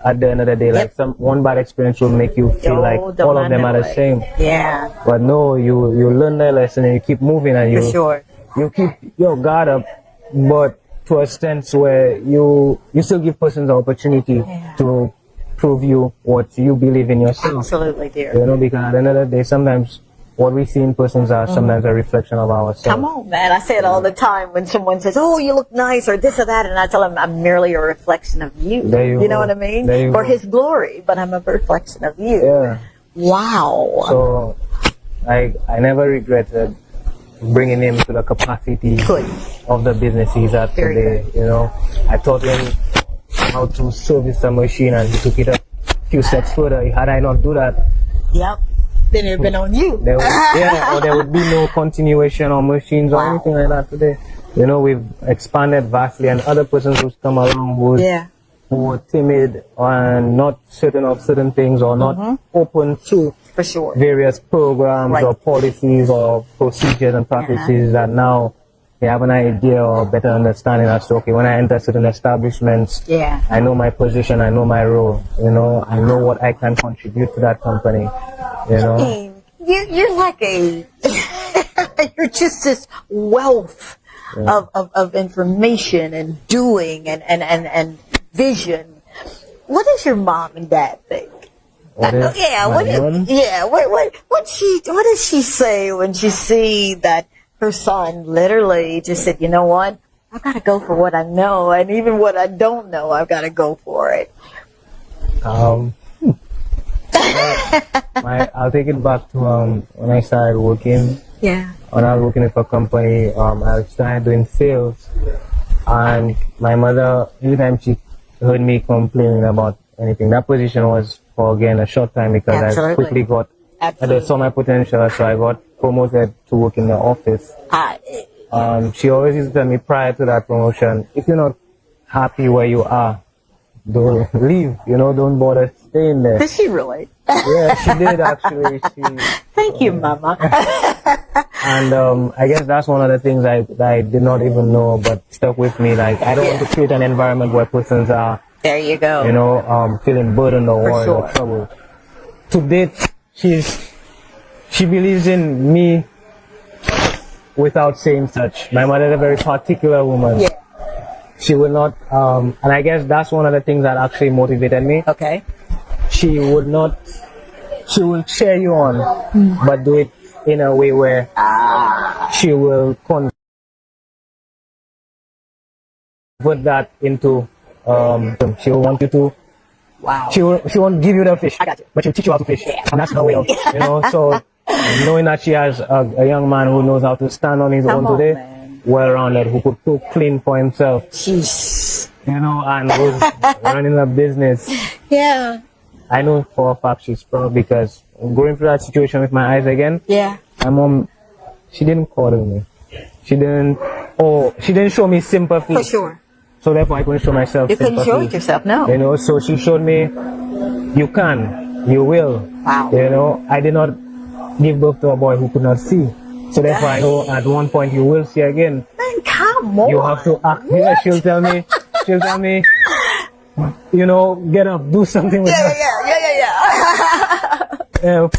at the end of the day, like one bad experience will make you feel like all of them are the same. Yeah. But no, you learn that lesson and you keep moving, and you keep your guard up, but to a extent where you still give persons the opportunity to prove you what you believe in yourself. Absolutely, dear. You know, because at the end of the day, sometimes what we see in persons are sometimes a reflection of ourselves. Come on, man. I say it all the time when someone says, oh, you look nice, or this or that, and I tell them I'm merely a reflection of you. You know what I mean? For his glory, but I'm a reflection of you. Yeah. Wow. So I never regretted bringing him to the capacity of the business he's at today. You know, I taught him how to service a machine, and he took it a few steps further. Had I not do that, then it would have been on you. Or there would be no continuation on machines or anything like that today. You know, we've expanded vastly, and other persons who's come along who were timid and not certain of certain things, or not open to various programs or policies or procedures and practices that now they have an idea or better understanding as to, okay, when I enter certain establishments, I know my position, I know my role, you know, I know what I can contribute to that company, you know. You're like you're just this wealth of information and doing and vision. What does your mom and dad think? What does she say when she see that her son literally just said, you know what, I've got to go for what I know, and even what I don't know, I've got to go for it. I'll take it back to when I started working. When I was working with a company, I started doing sales, and my mother, every time she heard me complaining about anything, that position was for, again, a short time, because I quickly got, I saw my potential, so I got promoted to work in the office. She always used to tell me prior to that promotion, if you're not happy where you are, don't leave, you know, don't bother staying there. Did she really? Yeah, she did actually. Thank you, Mama. And I guess that's one of the things I did not even know, but stuck with me. Like, I don't want to create an environment where persons are, there you go, you know, feeling burdened or worried or troubled. To date, she believes in me without saying such. My mother is a very particular woman. She will not, and I guess that's one of the things that actually motivated me. She would not, she will cheer you on, but do it in a way where she will convert that into, she will want you to, she won't give you the fish, but she'll teach you how to fish. And that's her way of, you know, so knowing that she has a young man who knows how to stand on his own today, well-rounded, who could cook clean for himself, you know, and who's running a business. I know for a fact she's proud, because going through that situation with my eyes again, my mom, she didn't coddle me. She didn't show me sympathy. For sure. So therefore I couldn't show myself sympathy. You couldn't show it yourself, no. You know, so she showed me, you can, you will. You know, I did not give birth to a boy who could not see. So therefore I know at one point you will see again. Man, come on. You have to act. She'll tell me, you know, get up, do something with that.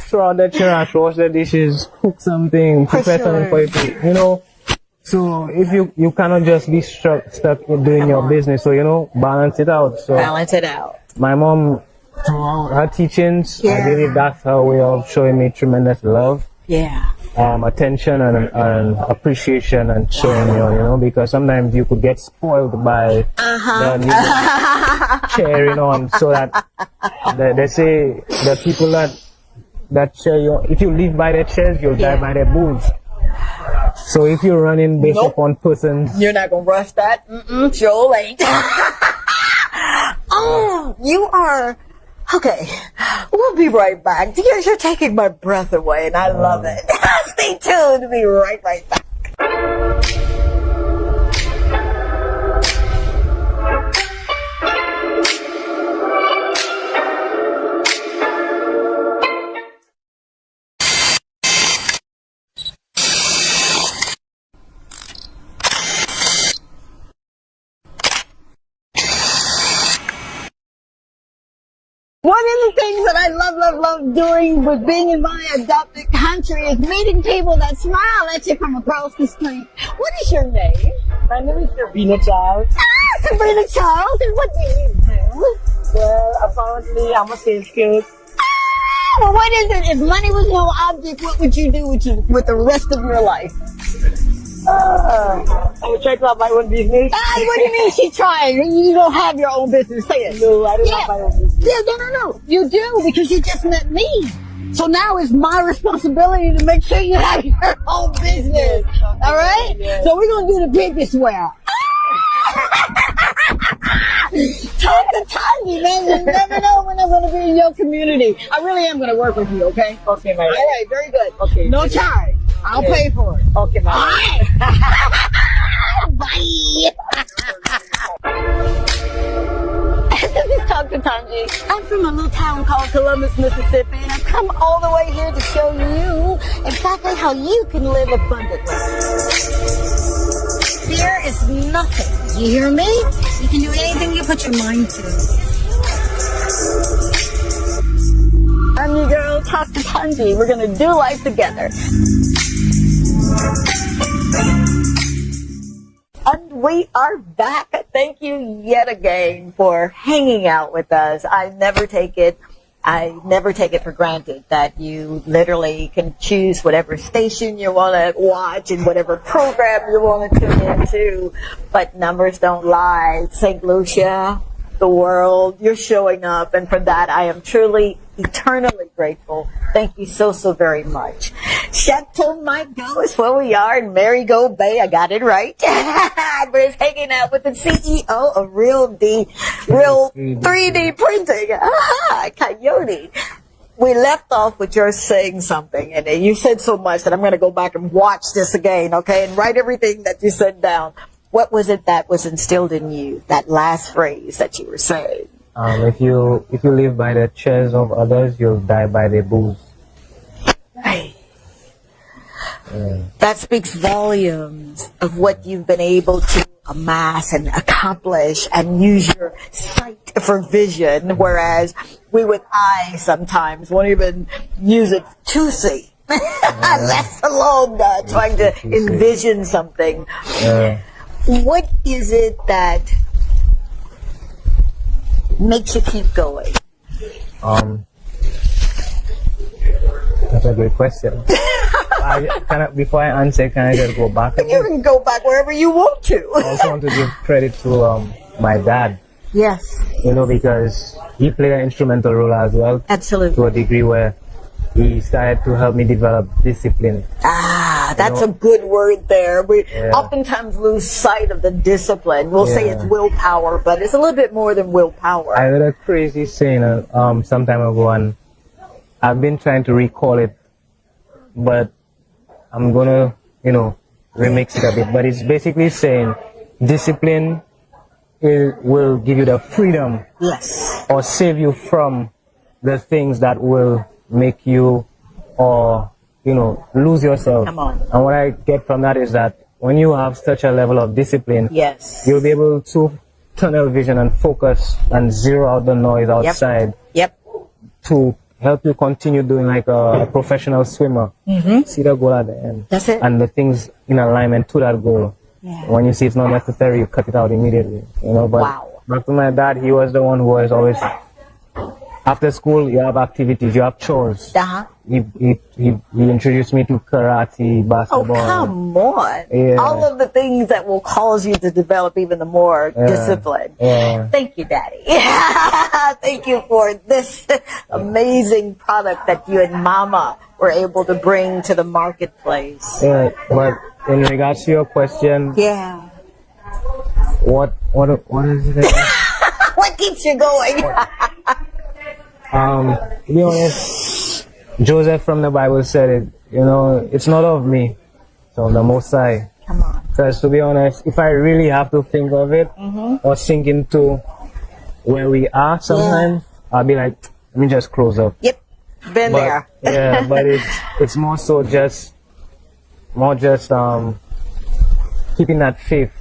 Throw out the trash, wash the dishes, cook something, prepare something for you to, you know. So if you cannot just be stuck in doing your business, so, you know, balance it out. So balance it out. My mom, through her teachings, I believe that's her way of showing me tremendous love. Attention and appreciation and showing you know, because sometimes you could get spoiled by the cheering on, so that they say the people that cheer you, if you live by their chairs, you'll die by their booths. So if you're running based upon persons, you're not gonna rush that. Sure ain't. Oh, you are. Okay, we'll be right back. You're taking my breath away, and I love it. Stay tuned. We'll be right back. One of the things that I love doing with being in my adopted country is meeting people that smile at you from across the street. What is your name? My name is Sabrina Charles. Sabrina Charles. And what do you do? Well, apparently I'm a sales coach. Well, what is it? If money was no object, what would you do with the rest of your life? I will try to have my own business. What do you mean she's trying? You don't have your own business. Say it. No, I don't have my own business. Yeah, no. You do, because you just met me. So now it's my responsibility to make sure you have your own business. All right? Yes. So we're going to do the pinky swear. Talk to Tongie, man. You never know when I'm going to be in your community. I really am going to work with you, okay? Okay, my All right, very good. Okay. No charge. I'll pay for it. Okay, my Bye. This is Talk to Tongie. I'm from a little town called Columbus, Mississippi, and I've come all the way here to show you exactly how you can live abundantly. Fear is nothing. You hear me? You can do anything you put your mind to. I'm your girl, Talk to Tongie. We're going to do life together. And we are back. Thank you yet again for hanging out with us. I never take it for granted that you literally can choose whatever station you want to watch and whatever program you want to tune into. But numbers don't lie. St. Lucia, the world, you're showing up. And for that, I am truly, eternally grateful. Thank you so very much. Chateau Margaux is where we are in Marigot Bay. I got it right. We're hanging out with the CEO of Real 3D printing. Kayode. We left off with your saying something, and you said so much that I'm going to go back and watch this again, okay, and write everything that you said down. What was it that was instilled in you, that last phrase that you were saying? If you live by the chairs of others, you'll die by their booze. Right. That speaks volumes of what you've been able to amass and accomplish and use your sight for vision, whereas we with eyes sometimes won't even use it to see. That's alone trying to envision something. What is it that makes you keep going? That's a great question. Before I answer, can I just go back? You can go back wherever you want to. I also want to give credit to my dad. Yes. Because he played an instrumental role as well. Absolutely. To a degree where he started to help me develop discipline. That's a good word there. We oftentimes lose sight of the discipline. We'll say it's willpower, but it's a little bit more than willpower. I heard a crazy saying some time ago, and I've been trying to recall it, but I'm gonna, remix it a bit. But it's basically saying discipline will give you the freedom, or save you from the things that will make you, lose yourself. Come on. And what I get from that is that when you have such a level of discipline, you'll be able to tunnel vision and focus and zero out the noise outside. To help you continue doing like a professional swimmer. See the goal at the end. That's it. And the things in alignment to that goal. When you see it's not necessary, you cut it out immediately. But back to my dad, he was the one who was always, after school, you have activities, you have chores. He introduced me to karate, basketball. Oh, come on. All of the things that will cause you to develop even the more discipline. Thank you, Daddy. Thank you for this amazing product that you and Mama were able to bring to the marketplace. But in regards to your question, what is it? What keeps you going? To be honest, Joseph from the Bible said it, it's not of me, it's of the Most High. Come on. Because to be honest, if I really have to think of it, or sink into where we are sometimes, I'll be like, let me just close up. Been there. But it's more so just keeping that faith,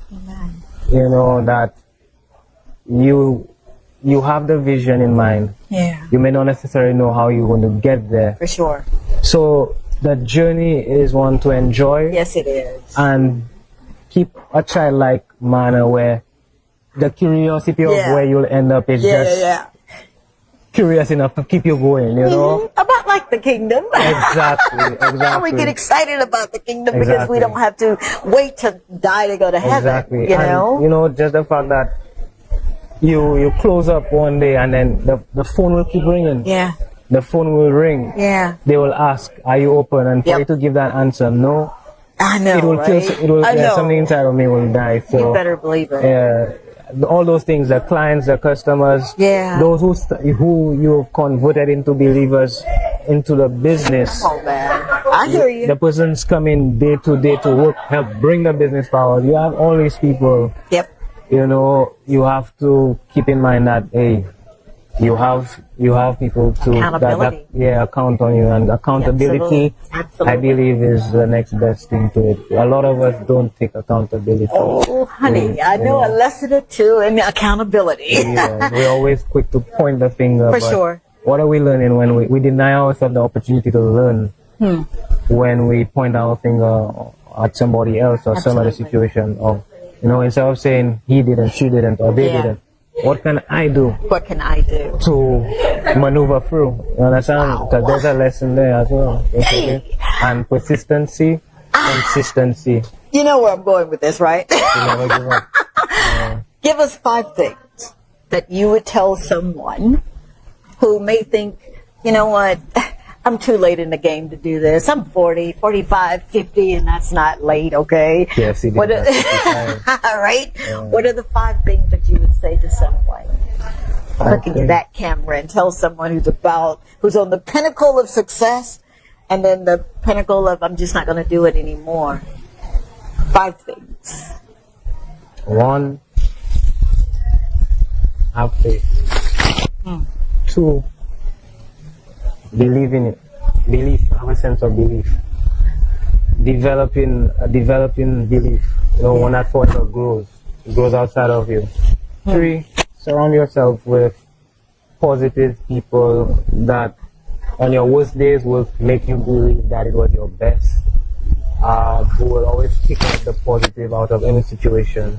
that you you have the vision in mind. Yeah. You may not necessarily know how you're going to get there. For sure. So the journey is one to enjoy. Yes, it is. And keep a childlike manner where the curiosity of where you'll end up is just curious enough to keep you going, you know? About like the kingdom. Exactly. We get excited about the kingdom because we don't have to wait to die to go to heaven. Exactly. You know? And, you know, just the fact that you close up one day and then the phone will keep ringing. Yeah. The phone will ring. Yeah. They will ask, are you open? And for you to give that answer, no. I know, It will right? kill, something inside of me will die. So, you better believe it. all those things, the clients, the customers, those who you've converted into believers, into the business. Oh man, I hear you. The person's coming day to day to work, help bring the business forward. You have all these people. Yep. You know, you have to keep in mind that, hey, you have people to account on you, and accountability. Absolutely. I believe is the next best thing to it. A lot of us don't take accountability. Oh, honey, I know a lesson or two in accountability. We're always quick to point the finger. For sure. What are we learning when we deny ourselves the opportunity to learn? When we point our finger at somebody else or some other situation, or instead of saying he didn't, she didn't, or they didn't. What can I do? What can I do to maneuver through? You understand? Because there's a lesson there as well. Okay? And persistency, consistency. You know where I'm going with this, right? Never give up. Give us 5 things that you would tell someone who may think, you know what, I'm too late in the game to do this. I'm 40, 45, 50, and that's not late, okay? Yes, it is. All right? What are the 5 things that you would say to someone? Look into that camera and tell someone who's on the pinnacle of success, and then the pinnacle of, I'm just not going to do it anymore. 5 things. 1, have faith. 2, believe in it. Have a sense of belief. Developing belief. When that forever grows, it grows outside of you. 3, surround yourself with positive people that on your worst days will make you believe that it was your best. Who will always pick up the positive out of any situation.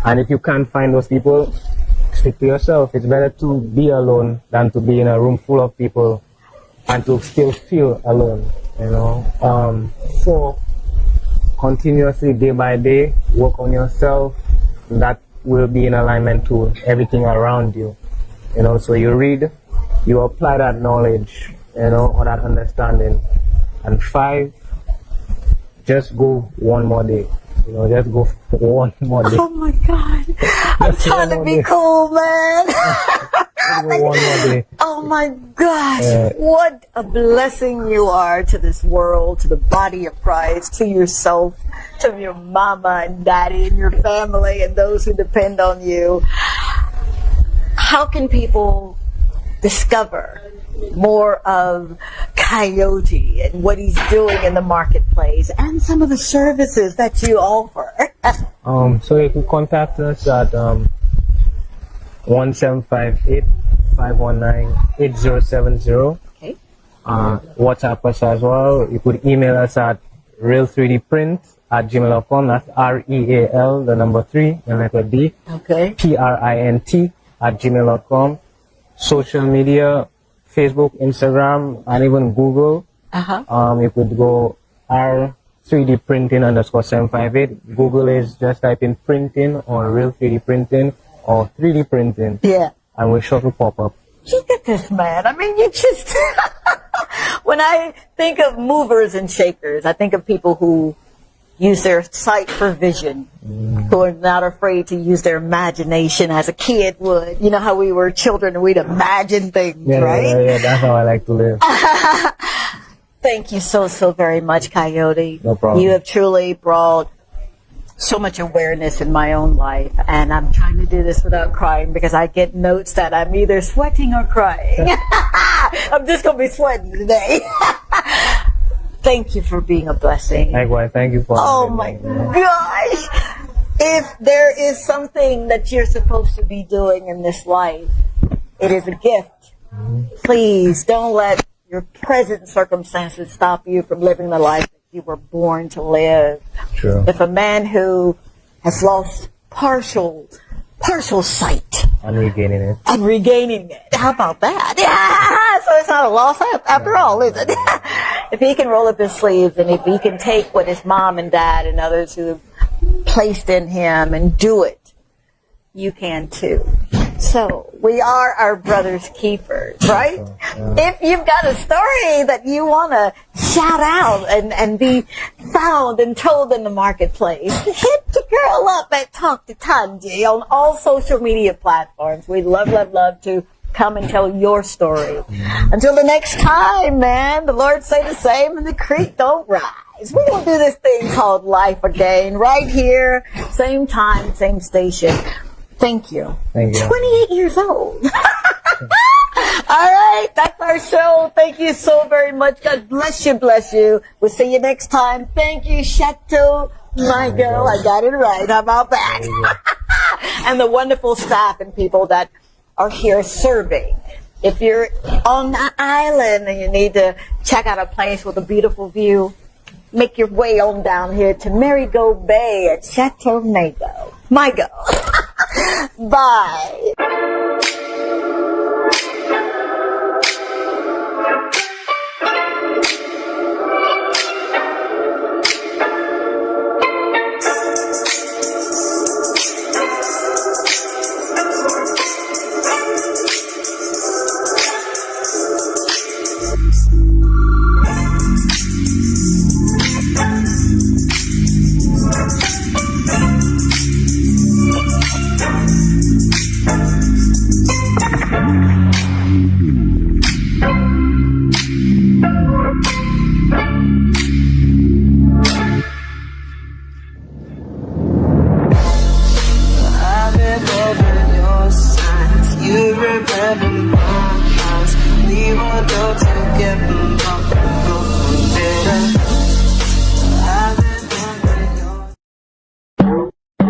And if you can't find those people, stick to yourself. It's better to be alone than to be in a room full of people and to still feel alone, 4, continuously, day by day, work on yourself. That will be in alignment to everything around you. So you read, you apply that knowledge, or that understanding. And 5, just go one more day. Just go for one more day. Oh my God. I'm trying to be cool, man. One more day. Oh my gosh. What a blessing you are to this world, to the body of Christ, to yourself, to your mama and daddy and your family and those who depend on you. How can people discover more of Kayode and what he's doing in the marketplace and some of the services that you offer? So you can contact us at 1758-519-8070. Okay. WhatsApp us as well. You could email us at real3dprint@gmail.com. That's REAL, the number 3, and letter D. Okay. PRINT@gmail.com. Social media, Facebook, Instagram, and even Google. You could go R3D printing _758. Google is just type in printing or real 3D printing or 3D printing. Yeah. And we're sure to pop up. Look at this man. I mean, you just, when I think of movers and shakers, I think of people who use their sight for vision, who are not afraid to use their imagination as a kid would. You know how we were children and we'd imagine things, right? Yeah, that's how I like to live. Thank you so very much, Kayode. No problem. You have truly brought so much awareness in my own life, and I'm trying to do this without crying because I get notes that I'm either sweating or crying. I'm just going to be sweating today. Thank you for being a blessing. Likewise, thank you for Oh my gosh. if there is something that you're supposed to be doing in this life, it is a gift. Please don't let your present circumstances stop you from living the life that you were born to live. True. If a man who has lost partial sight I'm regaining it. and regaining it, how about that? Yeah, so it's not a loss after all, is it? If he can roll up his sleeves and if he can take what his mom and dad and others who have placed in him and do it, you can too. So we are our brother's keepers, right? If you've got a story that you want to shout out and be found and told in the marketplace, hit the girl up at Talk to Tongie on all social media platforms. We'd love to come and tell your story. Until the next time, man, the Lord say the same and the creek don't rise. We're going to do this thing called life again right here, same time, same station. Thank you. Thank you. 28 years old. All right, that's our show. Thank you so very much. God bless you, bless you. We'll see you next time. Thank you, Chateau. My girl, I got it right. How about that? And the wonderful staff and people that are here serving. If you're on the island and you need to check out a place with a beautiful view, make your way on down here to Marigot Bay at Chateau Mago. My girl. Bye.